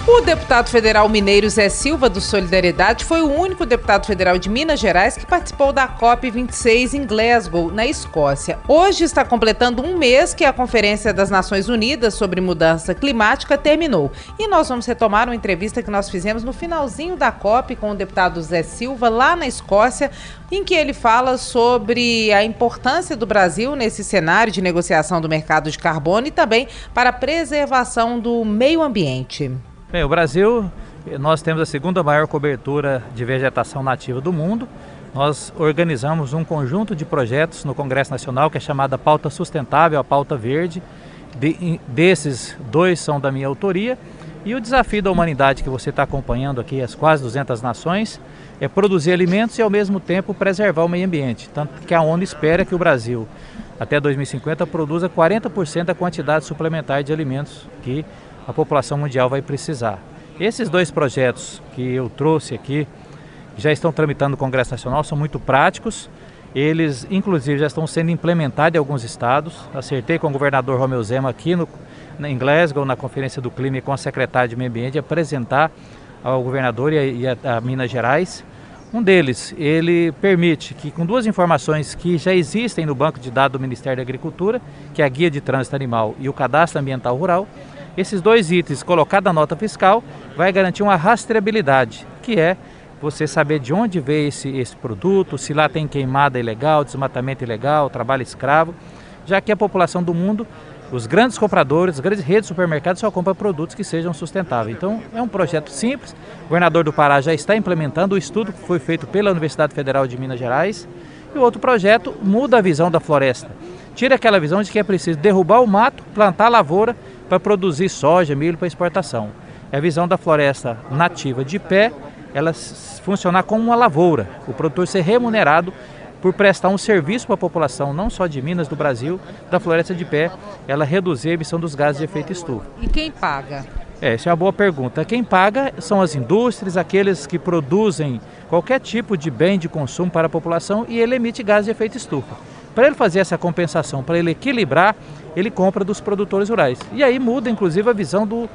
O deputado federal mineiro Zé Silva, do Solidariedade, foi o único deputado federal de Minas Gerais que participou da COP26 em Glasgow, na Escócia. Hoje está completando um mês que a Conferência das Nações Unidas sobre Mudança Climática terminou. E nós vamos retomar uma entrevista que nós fizemos no finalzinho da COP com o deputado Zé Silva, lá na Escócia, em que ele fala sobre a importância do Brasil nesse cenário de negociação do mercado de carbono e também para a preservação do meio ambiente. Bem, o Brasil, nós temos a segunda maior cobertura de vegetação nativa do mundo. Nós organizamos um conjunto de projetos no Congresso Nacional que é chamada Pauta Sustentável, a Pauta Verde. Desses, 2 são da minha autoria. E o desafio da humanidade que você está acompanhando aqui, as quase 200 nações, é produzir alimentos e ao mesmo tempo preservar o meio ambiente. Tanto que a ONU espera que o Brasil, até 2050, produza 40% da quantidade suplementar de alimentos que a população mundial vai precisar. Esses 2 projetos que eu trouxe aqui, já estão tramitando no Congresso Nacional, são muito práticos. Eles, inclusive, já estão sendo implementados em alguns estados. Acertei com o governador Romeu Zema aqui em Glasgow, na Conferência do Clima, e com a secretária de Meio Ambiente, apresentar ao governador e a Minas Gerais. Um deles, ele permite que, com 2 informações que já existem no banco de dados do Ministério da Agricultura, que é a Guia de Trânsito Animal e o Cadastro Ambiental Rural, esses 2 itens colocados na nota fiscal vai garantir uma rastreabilidade, que é você saber de onde veio esse produto, se lá tem queimada ilegal, desmatamento ilegal, trabalho escravo, já que a população do mundo, os grandes compradores, as grandes redes de supermercados só compram produtos que sejam sustentáveis. Então é um projeto simples, o governador do Pará já está implementando, o estudo que foi feito pela Universidade Federal de Minas Gerais, e o outro projeto muda a visão da floresta, tira aquela visão de que é preciso derrubar o mato, plantar a lavoura, para produzir soja, milho para exportação. É a visão da floresta nativa de pé, ela funcionar como uma lavoura, o produtor ser remunerado por prestar um serviço para a população, não só de Minas, do Brasil, da floresta de pé, ela reduzir a emissão dos gases de efeito estufa. E quem paga? Essa é uma boa pergunta. Quem paga são as indústrias, aqueles que produzem qualquer tipo de bem de consumo para a população e ele emite gases de efeito estufa. Para ele fazer essa compensação, para ele equilibrar, ele compra dos produtores rurais. E aí muda, inclusive, a visão do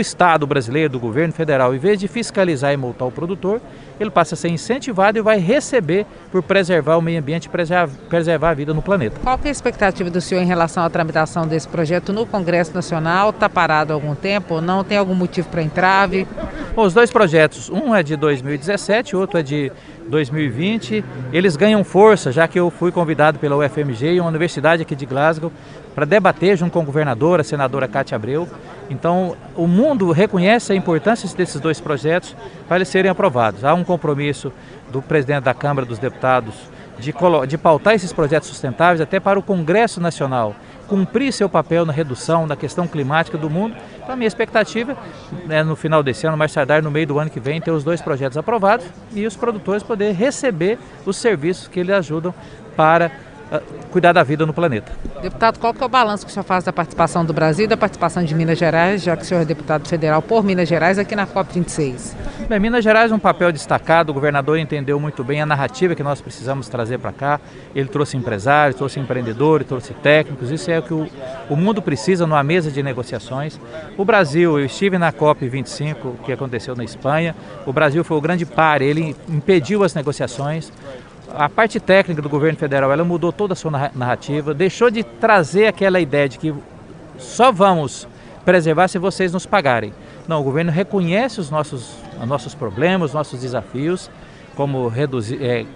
Estado brasileiro, do governo federal. Em vez de fiscalizar e multar o produtor, ele passa a ser incentivado e vai receber por preservar o meio ambiente e preservar a vida no planeta. Qual que é a expectativa do senhor em relação à tramitação desse projeto no Congresso Nacional? Está parado há algum tempo? Não tem algum motivo para entrave? Bom, os 2 projetos, um é de 2017, outro é de 2020, eles ganham força, já que eu fui convidado pela UFMG, uma universidade aqui de Glasgow, para debater junto com a governadora, a senadora Cátia Abreu. Então, o mundo reconhece a importância desses 2 projetos para eles serem aprovados. Há um compromisso do presidente da Câmara dos Deputados de pautar esses projetos sustentáveis até para o Congresso Nacional cumprir seu papel na redução da questão climática do mundo. Então a minha expectativa é no final desse ano, mais tardar no meio do ano que vem, ter os 2 projetos aprovados e os produtores poderem receber os serviços que eles ajudam para cuidar da vida no planeta. Deputado, qual que é o balanço que o senhor faz da participação do Brasil e da participação de Minas Gerais, já que o senhor é deputado federal por Minas Gerais aqui na COP26? Bem, Minas Gerais é um papel destacado, o governador entendeu muito bem a narrativa que nós precisamos trazer para cá. Ele trouxe empresários, trouxe empreendedores, trouxe técnicos, isso é o que o mundo precisa numa mesa de negociações. O Brasil, eu estive na COP25, que aconteceu na Espanha, o Brasil foi o grande par, ele impediu as negociações. A parte técnica do governo federal, ela mudou toda a sua narrativa, deixou de trazer aquela ideia de que só vamos preservar se vocês nos pagarem. Não, o governo reconhece os nossos problemas, os nossos desafios, como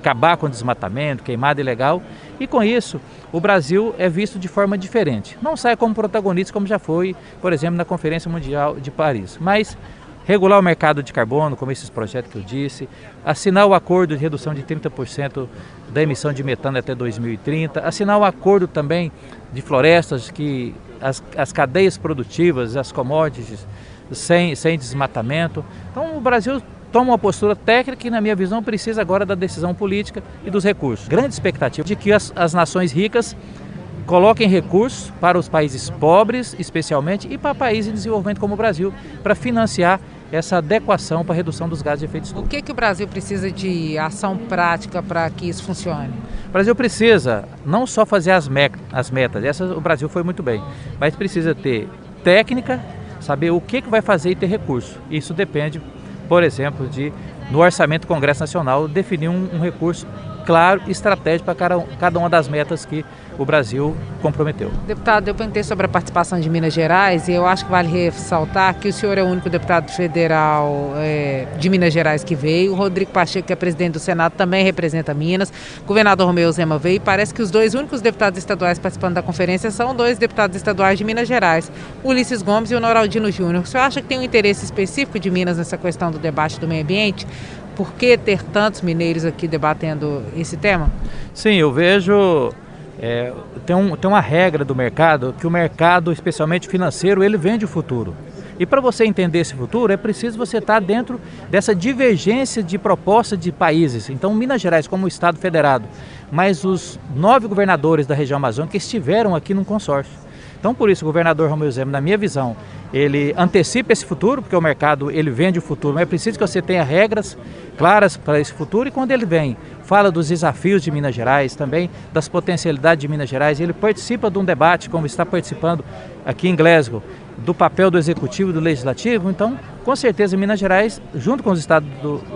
acabar com o desmatamento, queimada ilegal, e com isso o Brasil é visto de forma diferente. Não sai como protagonista como já foi, por exemplo, na Conferência Mundial de Paris, mas regular o mercado de carbono, como esses projetos que eu disse, assinar o acordo de redução de 30% da emissão de metano até 2030, assinar o acordo também de florestas, que as cadeias produtivas, as commodities, sem desmatamento. Então o Brasil toma uma postura técnica e, na minha visão, precisa agora da decisão política e dos recursos. Grande expectativa de que as nações ricas coloquem recursos para os países pobres, especialmente, e para países em desenvolvimento como o Brasil, para financiar essa adequação para a redução dos gases de efeito estufa. O que o Brasil precisa de ação prática para que isso funcione? O Brasil precisa não só fazer as metas, o Brasil foi muito bem, mas precisa ter técnica, saber o que vai fazer e ter recurso. Isso depende, por exemplo, no orçamento do Congresso Nacional, definir um recurso claro e estratégico para cada uma das metas que o Brasil comprometeu. Deputado, eu perguntei sobre a participação de Minas Gerais e eu acho que vale ressaltar que o senhor é o único deputado federal de Minas Gerais que veio. O Rodrigo Pacheco, que é presidente do Senado, também representa Minas. O governador Romeu Zema veio e parece que os dois únicos deputados estaduais participando da conferência são dois deputados estaduais de Minas Gerais, o Ulisses Gomes e o Noraldino Júnior. O senhor acha que tem um interesse específico de Minas nessa questão do debate do meio ambiente? Por que ter tantos mineiros aqui debatendo esse tema? Sim, eu vejo... tem uma regra do mercado, que o mercado, especialmente financeiro, ele vende o futuro. E para você entender esse futuro, é preciso você estar dentro dessa divergência de propostas de países. Então, Minas Gerais, como Estado federado, mas os 9 governadores da região amazônica estiveram aqui num consórcio. Então, por isso, o governador Romeu Zema, na minha visão, ele antecipa esse futuro, porque o mercado ele vende o futuro, mas é preciso que você tenha regras claras para esse futuro. E quando ele vem, fala dos desafios de Minas Gerais, também das potencialidades de Minas Gerais, ele participa de um debate, como está participando aqui em Glasgow, do papel do Executivo e do Legislativo. Então, com certeza, Minas Gerais, junto com os estados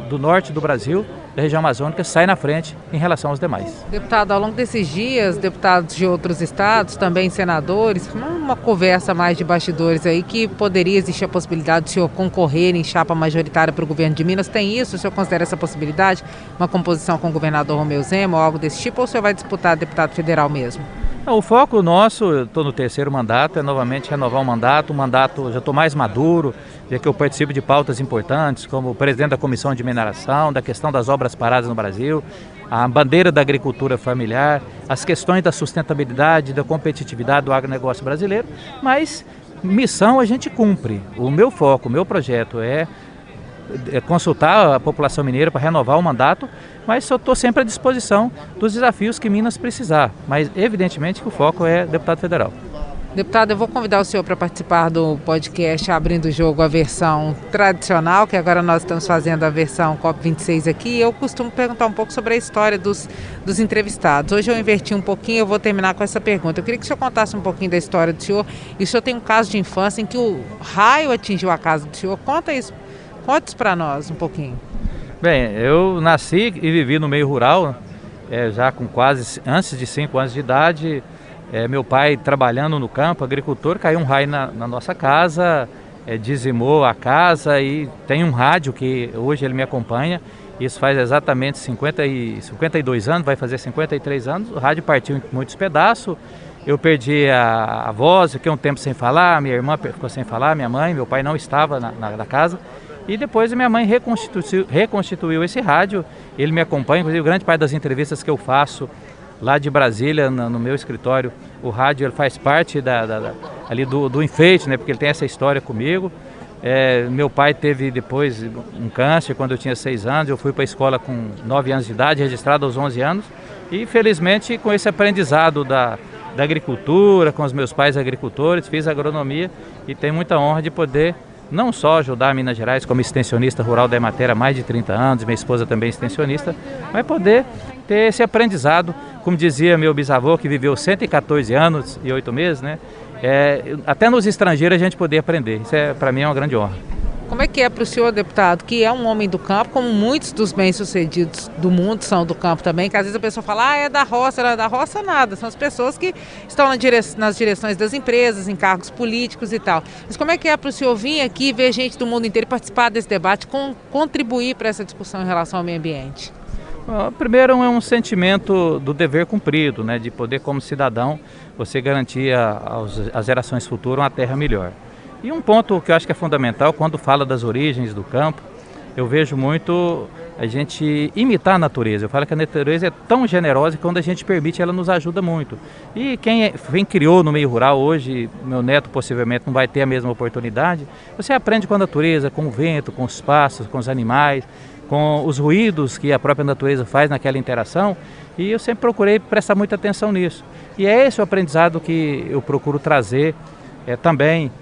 do norte do Brasil, da região amazônica, sai na frente em relação aos demais. Deputado, ao longo desses dias, deputados de outros estados, também senadores, uma conversa mais de bastidores aí, que poderia existir a possibilidade do senhor concorrer em chapa majoritária para o governo de Minas. Tem isso? O senhor considera essa possibilidade? Uma composição com o governador Romeu Zema ou algo desse tipo? Ou o senhor vai disputar deputado federal mesmo? O foco nosso, eu estou no 3º mandato, é novamente renovar o mandato. Já estou mais maduro, já que eu participo de pautas importantes, como presidente da Comissão de Mineração, da questão das obras paradas no Brasil, a bandeira da agricultura familiar, as questões da sustentabilidade, da competitividade do agronegócio brasileiro, mas missão a gente cumpre. O meu foco, o meu projeto é consultar a população mineira para renovar o mandato, mas eu estou sempre à disposição dos desafios que Minas precisar, mas evidentemente que o foco é deputado federal. Deputado, eu vou convidar o senhor para participar do podcast Abrindo o Jogo, a versão tradicional, que agora nós estamos fazendo a versão COP26 aqui. Eu costumo perguntar um pouco sobre a história dos entrevistados. Hoje eu inverti um pouquinho, eu vou terminar com essa pergunta. Eu queria que o senhor contasse um pouquinho da história do senhor. E o senhor tem um caso de infância em que o raio atingiu a casa do senhor. Conta isso para nós um pouquinho. Bem, eu nasci e vivi no meio rural, já com quase antes de 5 anos de idade. Meu pai trabalhando no campo, agricultor, caiu um raio na nossa casa, dizimou a casa, e tem um rádio que hoje ele me acompanha. Isso faz exatamente 52 anos, vai fazer 53 anos. O rádio partiu em muitos pedaços. Eu perdi a voz, fiquei um tempo sem falar, minha irmã ficou sem falar, minha mãe, meu pai não estava na casa. E depois minha mãe reconstituiu esse rádio. Ele me acompanha, inclusive grande parte das entrevistas que eu faço lá de Brasília, no meu escritório, o rádio ele faz parte ali do enfeite, né? Porque ele tem essa história comigo. Meu pai teve depois um câncer quando eu tinha 6 anos, eu fui para a escola com 9 anos de idade, registrado aos 11 anos. E felizmente com esse aprendizado da agricultura, com os meus pais agricultores, fiz agronomia e tenho muita honra de poder não só ajudar Minas Gerais como extensionista rural da Emater há mais de 30 anos, minha esposa também é extensionista, mas poder ter esse aprendizado, como dizia meu bisavô, que viveu 114 anos e 8 meses, né? Até nos estrangeiros a gente poder aprender. Isso para mim é uma grande honra. Como é que é para o senhor, deputado, que é um homem do campo, como muitos dos bem-sucedidos do mundo são do campo também, que às vezes a pessoa fala, é da roça, não é da roça nada, são as pessoas que estão nas direções das empresas, em cargos políticos e tal. Mas como é que é para o senhor vir aqui, ver gente do mundo inteiro participar desse debate, contribuir para essa discussão em relação ao meio ambiente? Primeiro é um sentimento do dever cumprido, né, de poder como cidadão você garantir às gerações futuras uma terra melhor. E um ponto que eu acho que é fundamental, quando fala das origens do campo, eu vejo muito a gente imitar a natureza. Eu falo que a natureza é tão generosa que quando a gente permite, ela nos ajuda muito. E quem criou no meio rural hoje, meu neto possivelmente não vai ter a mesma oportunidade, você aprende com a natureza, com o vento, com os pássaros, com os animais, com os ruídos que a própria natureza faz naquela interação, e eu sempre procurei prestar muita atenção nisso. E é esse o aprendizado que eu procuro trazer também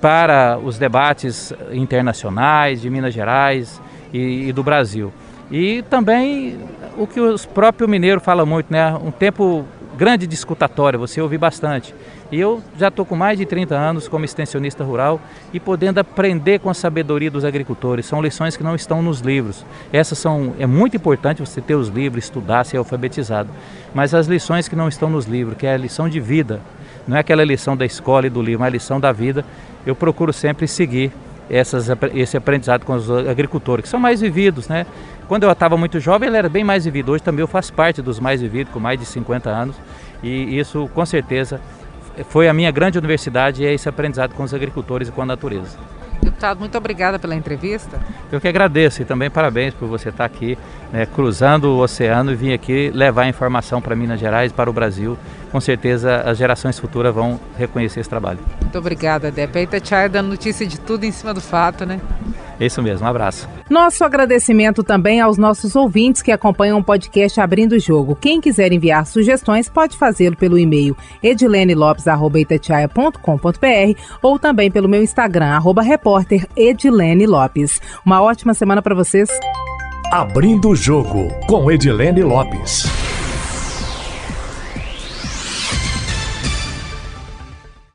para os debates internacionais de Minas Gerais e do Brasil. E também o que os próprios mineiros falam muito, né? Um tempo grande de escutatória, você ouve bastante. E eu já estou com mais de 30 anos como extensionista rural e podendo aprender com a sabedoria dos agricultores. São lições que não estão nos livros. É muito importante você ter os livros, estudar, ser alfabetizado. Mas as lições que não estão nos livros, que é a lição de vida, não é aquela lição da escola e do livro, mas a lição da vida, eu procuro sempre seguir esse aprendizado com os agricultores, que são mais vividos, né? Quando eu estava muito jovem, ele era bem mais vivido. Hoje também eu faço parte dos mais vividos, com mais de 50 anos. E isso, com certeza, foi a minha grande universidade, é esse aprendizado com os agricultores e com a natureza. Deputado, muito obrigada pela entrevista. Eu que agradeço e também parabéns por você estar aqui, né, cruzando o oceano e vir aqui levar informação para Minas Gerais, para o Brasil. Com certeza as gerações futuras vão reconhecer esse trabalho. Muito obrigada, Dep. A Itatiaia dando notícia de tudo em cima do fato, né? Isso mesmo, um abraço. Nosso agradecimento também aos nossos ouvintes que acompanham o podcast Abrindo o Jogo. Quem quiser enviar sugestões pode fazê-lo pelo e-mail edilenelopes@itatiaia.com.br ou também pelo meu Instagram, @repórter Edilene Lopes. Uma ótima semana para vocês. Abrindo o Jogo com Edilene Lopes.